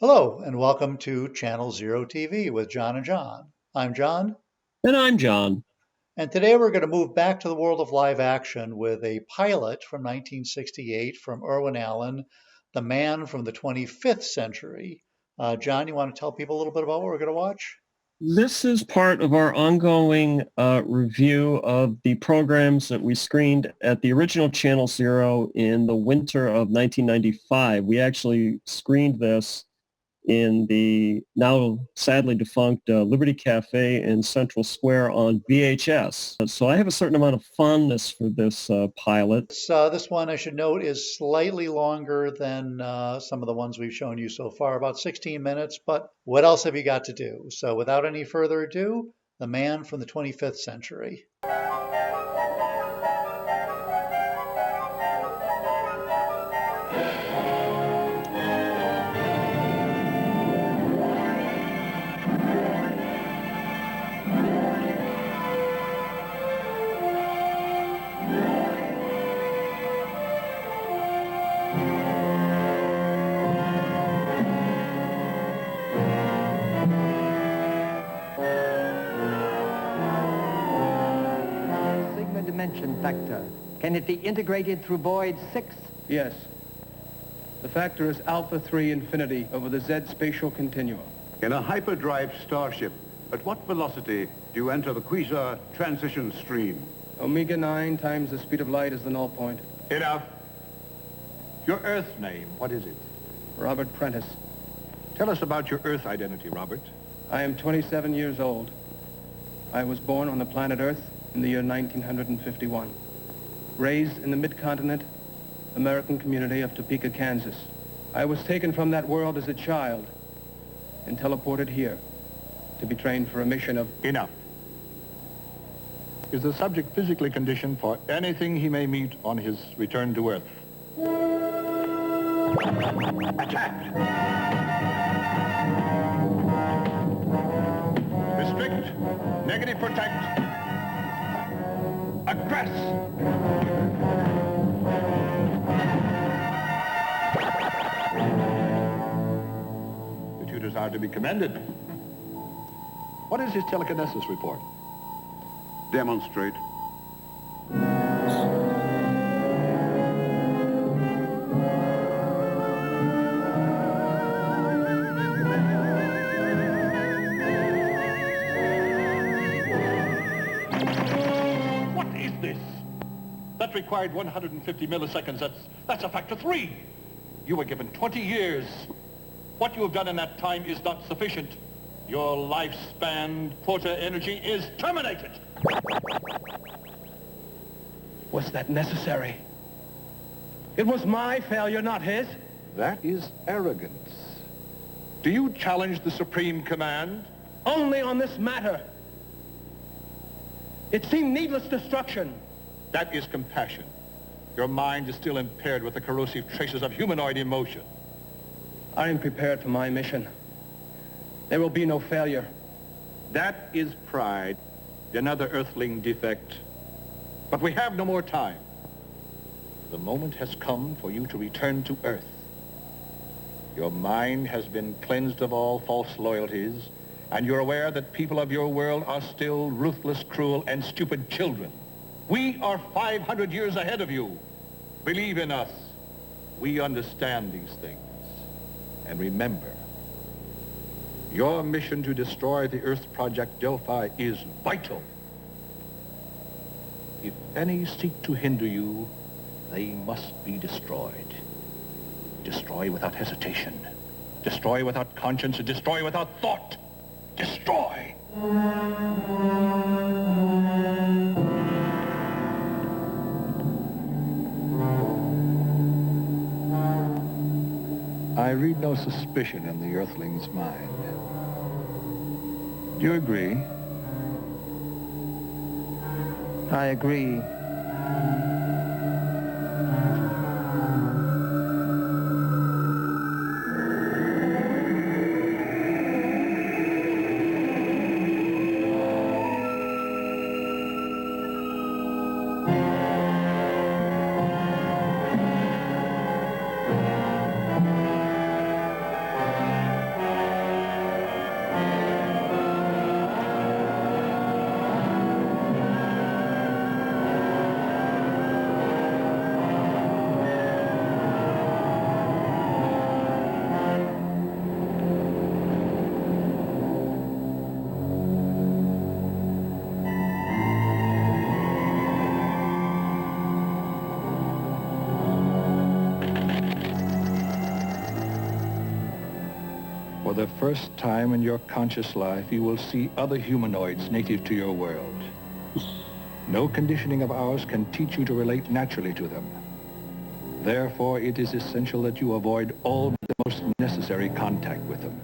Hello, and welcome to Channel Zero TV with John and John. I'm John, And I'm John. and today we're going to move back to the world of live action with a pilot from 1968 from Irwin Allen, The Man from the 25th Century. John, you want to tell people a little bit about what we're going to watch? This is part of our ongoing review of the programs that we screened at the original Channel Zero in the winter of 1995. We actually screened this in the now sadly defunct Liberty Cafe in Central Square on VHS. So I have a certain amount of fondness for this pilot. This one, I should note, is slightly longer than some of the ones we've shown you so far, about 16 minutes, but what else have you got to do? So without any further ado, The Man from the 25th Century. Dimension factor. Can it be integrated through void 6? Yes. The factor is alpha 3 infinity over the Z spatial continuum. In a hyperdrive starship, at what velocity do you enter the quasar transition stream? Omega 9 times the speed of light is the null point. Enough. Your Earth name, what is it? Robert Prentice. Tell us about your Earth identity, Robert. I am 27 years old. I was born on the planet Earth in the year 1951. Raised in the mid-continent American community of Topeka, Kansas. I was taken from that world as a child and teleported here to be trained for a mission of... Enough. Is the subject physically conditioned for anything he may meet on his return to Earth? Attack! Restrict. Negative protect. Aggress! The tutors are to be commended. What is his telekinesis report? Demonstrate. That required 150 milliseconds. That's a factor 3. You were given 20 years. What you have done in that time is not sufficient. Your lifespan, quota energy, is terminated. Was that necessary? It was my failure, not his. That is arrogance. Do you challenge the Supreme Command? Only on this matter. It seemed needless destruction. That is compassion. Your mind is still impaired with the corrosive traces of humanoid emotion. I am prepared for my mission. There will be no failure. That is pride, another earthling defect. But we have no more time. The moment has come for you to return to Earth. Your mind has been cleansed of all false loyalties, and you're aware that people of your world are still ruthless, cruel, and stupid children. We are 500 years ahead of you. Believe in us. We understand these things. And remember, your mission to destroy the Earth Project Delphi is vital. If any seek to hinder you, they must be destroyed. Destroy without hesitation. Destroy without conscience, and destroy without thought. Destroy. I read no suspicion in the Earthling's mind. Do you agree? I agree. For the first time in your conscious life, you will see other humanoids native to your world. No conditioning of ours can teach you to relate naturally to them. Therefore, it is essential that you avoid all but the most necessary contact with them.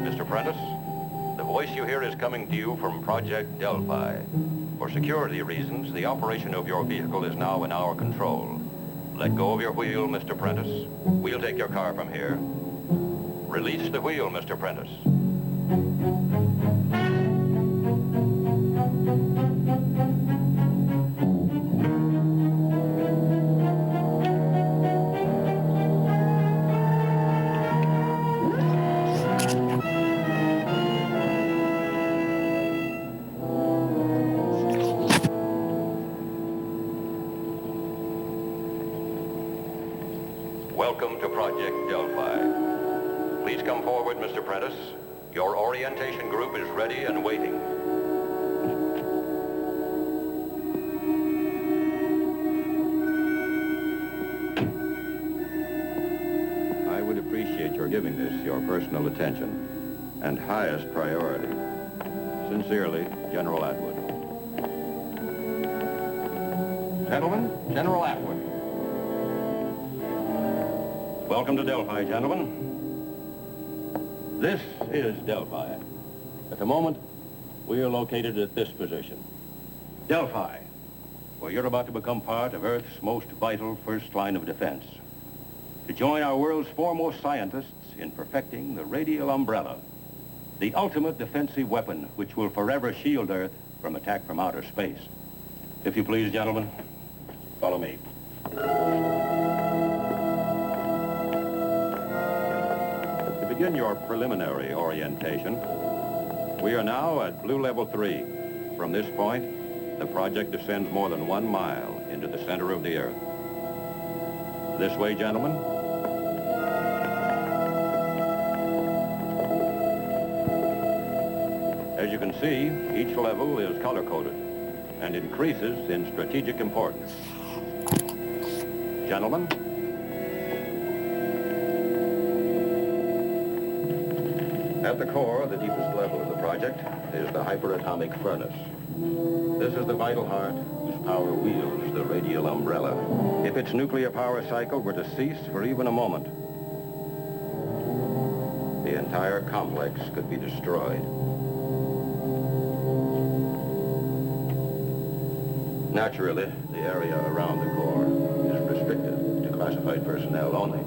Mr. Prentice, the voice you hear is coming to you from Project Delphi. For security reasons, the operation of your vehicle is now in our control. Let go of your wheel, Mr. Prentice. We'll take your car from here. Release the wheel, Mr. Prentice. Welcome to Project Delphi. Please come forward, Mr. Prentice. Your orientation group is ready and waiting. I would appreciate your giving this your personal attention and highest priority. Sincerely, General Atwood. Gentlemen, General Atwood. Welcome to Delphi, gentlemen. This is Delphi. At the moment, we are located at this position. Delphi, where you're about to become part of Earth's most vital first line of defense. To join our world's foremost scientists in perfecting the radial umbrella, the ultimate defensive weapon which will forever shield Earth from attack from outer space. If you please, gentlemen, follow me. Begin your preliminary orientation. We are now at Blue Level 3. From this point, the project descends more than 1 mile into the center of the Earth. This way, gentlemen. As you can see, each level is color-coded and increases in strategic importance. Gentlemen, at the core, the deepest level of the project, is the hyperatomic furnace. This is the vital heart whose power wields the radial umbrella. If its nuclear power cycle were to cease for even a moment, the entire complex could be destroyed. Naturally, the area around the core is restricted to classified personnel only.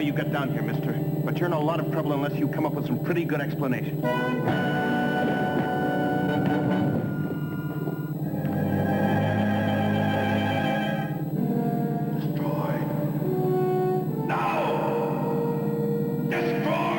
You got down here, mister, but you're in a lot of trouble unless you come up with some pretty good explanation. Destroy. Now! Destroy!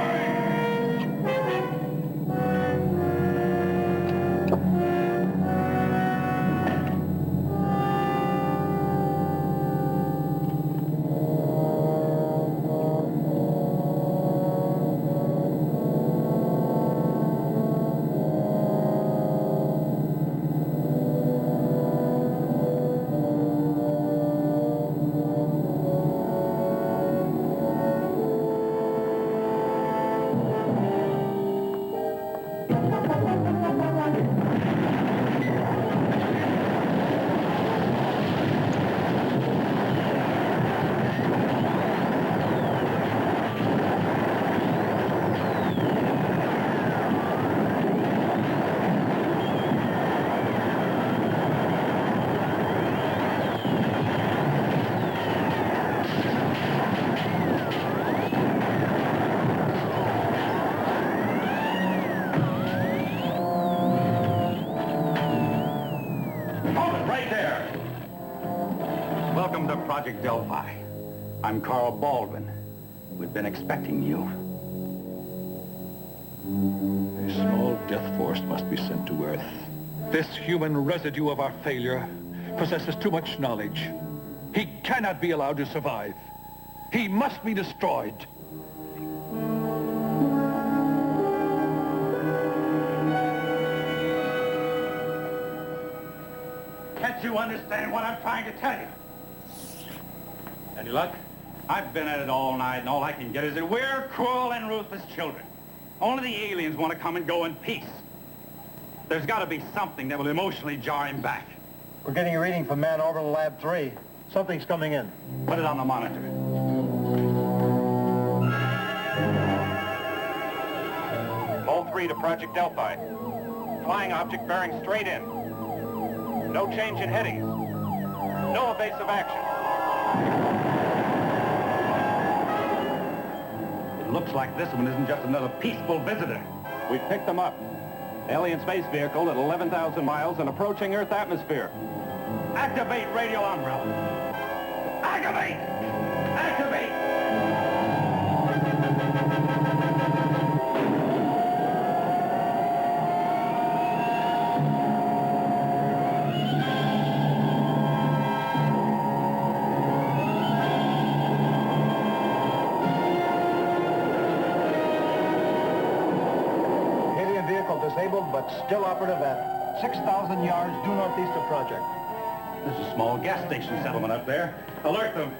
of Project Delphi. I'm Carl Baldwin. We've been expecting you. A small death force must be sent to Earth. This human residue of our failure possesses too much knowledge. He cannot be allowed to survive. He must be destroyed. Can't you understand what I'm trying to tell you? Any luck? I've been at it all night, and all I can get is that we're cruel and ruthless children. Only the aliens want to come and go in peace. There's got to be something that will emotionally jar him back. We're getting a reading from Man Orbital Lab 3. Something's coming in. Put it on the monitor. Mole 3 to Project Delphi. Flying object bearing straight in. No change in headings. No evasive action. It looks like this one isn't just another peaceful visitor. We've picked them up. Alien space vehicle at 11,000 miles and approaching Earth atmosphere. Activate radio umbrella. Activate! Activate! Alien vehicle disabled, but still operative at 6,000 yards due northeast of Project. There's a small gas station settlement up there. Alert them.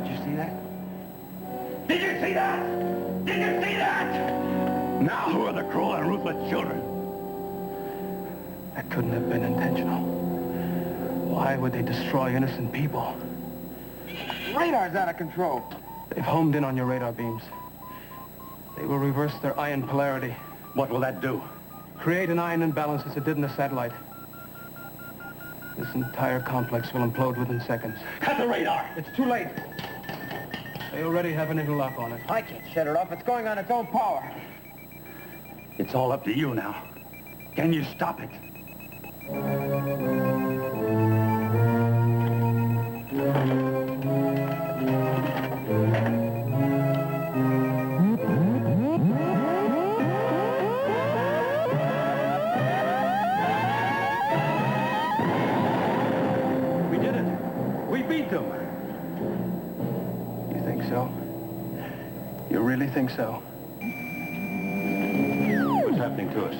Did you see that? Did you see that? Did you see that? Now who are the cruel and ruthless children? That couldn't have been intentional. Why would they destroy innocent people? Radar's out of control. They've homed in on your radar beams. They will reverse their ion polarity. What will that do? Create an ion imbalance as it did in the satellite. This entire complex will implode within seconds. Cut the radar! It's too late. They already have an interlock on it. I can't shut it off. It's going on its own power. It's all up to you now. Can you stop it? We did it. We beat them. You think so? You really think so? What's happening to us?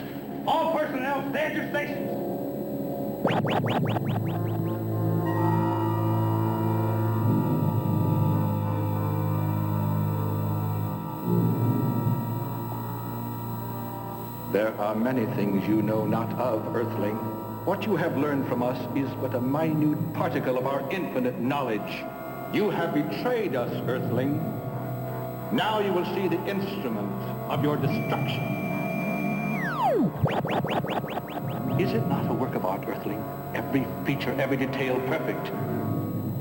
All personnel, stay at your stations. There are many things you know not of, Earthling. What you have learned from us is but a minute particle of our infinite knowledge. You have betrayed us, Earthling. Now you will see the instrument of your destruction. Is it not a work of art, Earthling? Every feature, every detail perfect.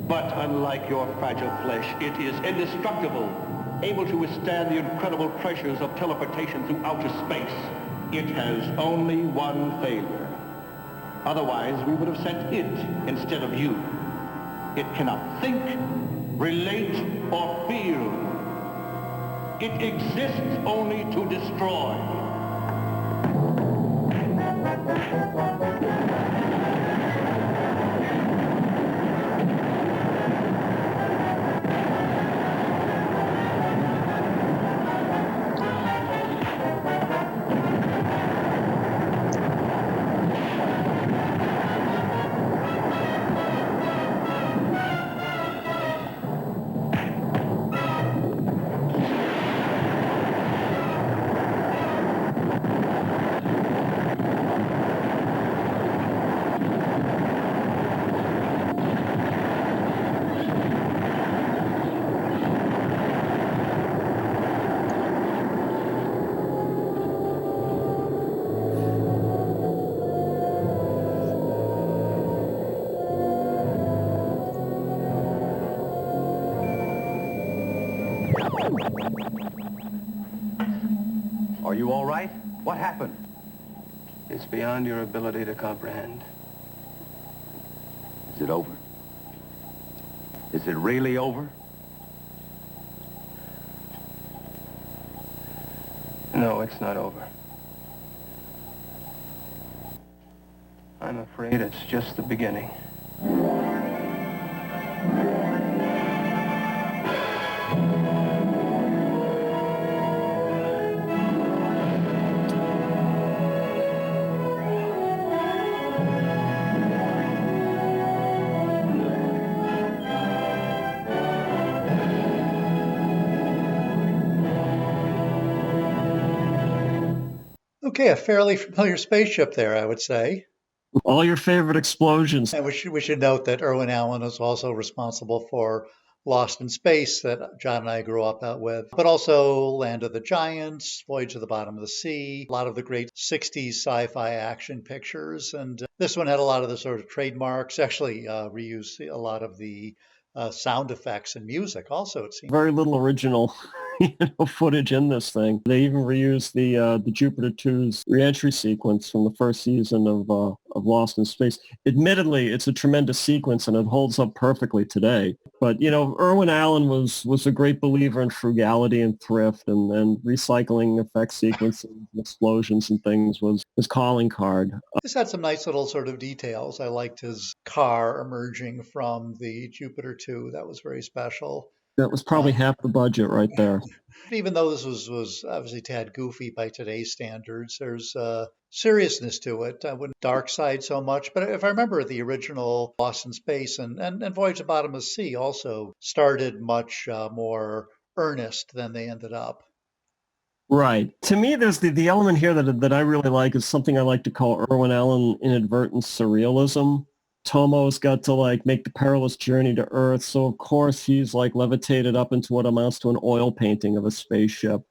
But unlike your fragile flesh, it is indestructible, able to withstand the incredible pressures of teleportation through outer space. It has only one failure. Otherwise, we would have sent it instead of you. It cannot think, relate, or feel. It exists only to destroy. Are you all right? What happened? It's beyond your ability to comprehend. Is it over? Is it really over? No, it's not over. I'm afraid it's just the beginning. Okay, a fairly familiar spaceship there, I would say. All your favorite explosions. And we should note that Irwin Allen is also responsible for Lost in Space that John and I grew up out with, but also Land of the Giants, Voyage to the Bottom of the Sea, a lot of the great 60s sci-fi action pictures. And this one had a lot of the sort of trademarks, actually reused a lot of the sound effects and music also, it seems. Very little original footage in this thing. They even reused the Jupiter 2's reentry sequence from the first season of Lost in Space. Admittedly, it's a tremendous sequence and it holds up perfectly today. But, Irwin Allen was a great believer in frugality and thrift, and recycling effect sequences, explosions and things was his calling card. This had some nice little sort of details. I liked his car emerging from the Jupiter 2. That was very special. That was probably half the budget right there. Even though this was obviously tad goofy by today's standards, there's seriousness to it. I wouldn't dark side so much, but if I remember, the original Lost in Space and Voyage to the Bottom of the Sea also started much more earnest than they ended up. Right. To me, there's the element here that I really like is something I like to call Irwin Allen inadvertent surrealism. Tomo's got to make the perilous journey to Earth, so of course he's levitated up into what amounts to an oil painting of a spaceship.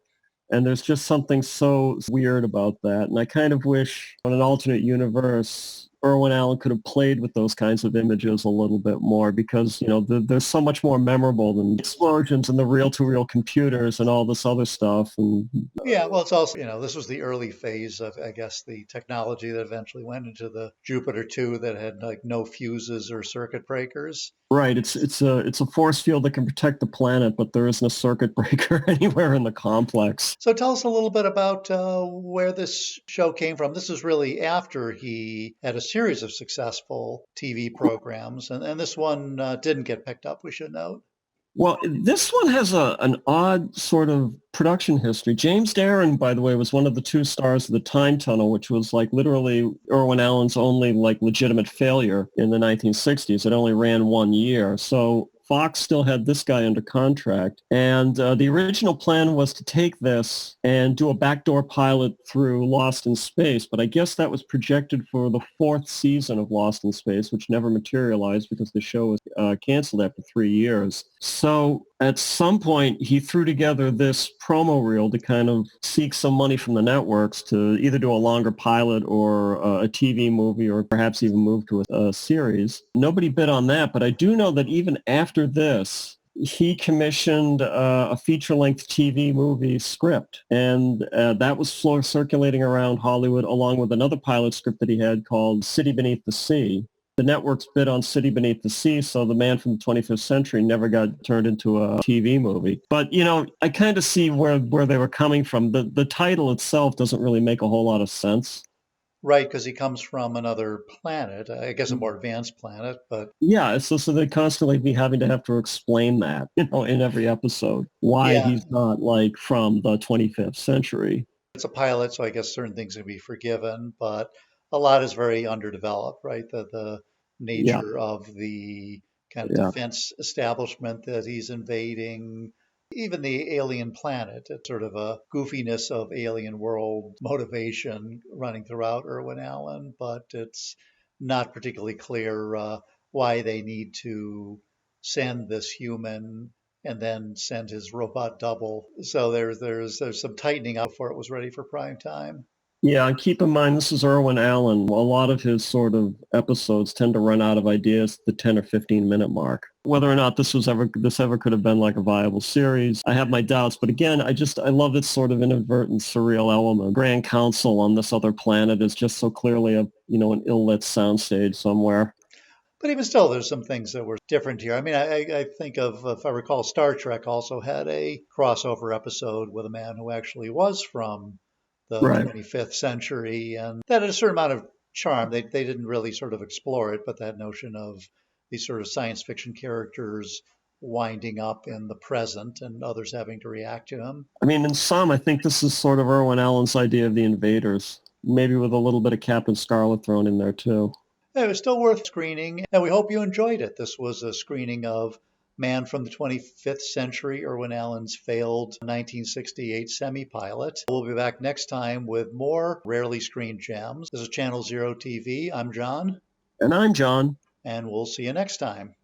And there's just something so weird about that. And I kind of wish on an alternate universe, Irwin Allen could have played with those kinds of images a little bit more because, they're so much more memorable than explosions and the reel-to-reel computers and all this other stuff. And Yeah, well, it's also, this was the early phase of, I guess, the technology that eventually went into the Jupiter 2 that had no fuses or circuit breakers. Right, it's a force field that can protect the planet, but there isn't a circuit breaker anywhere in the complex. So tell us a little bit about where this show came from. This is really after he had a series of successful TV programs, and this one didn't get picked up, we should note. Well, this one has an odd sort of production history. James Darren, by the way, was one of the two stars of The Time Tunnel, which was literally Irwin Allen's only legitimate failure in the 1960s. It only ran 1 year. So Fox still had this guy under contract. And the original plan was to take this and do a backdoor pilot through Lost in Space. But I guess that was projected for the 4th season of Lost in Space, which never materialized because the show was canceled after 3 years. So at some point, he threw together this promo reel to kind of seek some money from the networks to either do a longer pilot or a TV movie or perhaps even move to a series. Nobody bid on that, but I do know that even after this, he commissioned a feature-length TV movie script, and that was circulating around Hollywood along with another pilot script that he had called City Beneath the Sea. The networks bid on City Beneath the Sea, so The Man from the 25th Century never got turned into a TV movie. But, I kind of see where they were coming from. The title itself doesn't really make a whole lot of sense. Right, because he comes from another planet, I guess a more advanced planet, but... Yeah, so they constantly be having to have to explain that, in every episode, why he's not, from the 25th century. It's a pilot, so I guess certain things can be forgiven, but a lot is very underdeveloped, right? The nature of the kind of defense establishment that he's invading, even the alien planet, it's sort of a goofiness of alien world motivation running throughout Irwin Allen, but it's not particularly clear why they need to send this human and then send his robot double. So there's some tightening up before it was ready for prime time. Yeah, and keep in mind, this is Irwin Allen. A lot of his sort of episodes tend to run out of ideas at the 10 or 15-minute mark. Whether or not this ever could have been like a viable series, I have my doubts. But again, I love its sort of inadvertent surreal element. Grand Council on this other planet is just so clearly an ill-lit soundstage somewhere. But even still, there's some things that were different here. I mean, I think of, if I recall, Star Trek also had a crossover episode with a man who actually was from the Right. 25th century, and that had a certain amount of charm. They didn't really sort of explore it, but that notion of these sort of science fiction characters winding up in the present and others having to react to him. I mean, in some, I think this is sort of Irwin Allen's idea of the invaders, maybe with a little bit of Captain Scarlet thrown in there too. It was still worth screening, and we hope you enjoyed it. This was a screening of Man from the 25th Century, Irwin Allen's failed 1968 semi-pilot. We'll be back next time with more rarely screened gems. This is Channel Zero TV. I'm John. And I'm John. And we'll see you next time.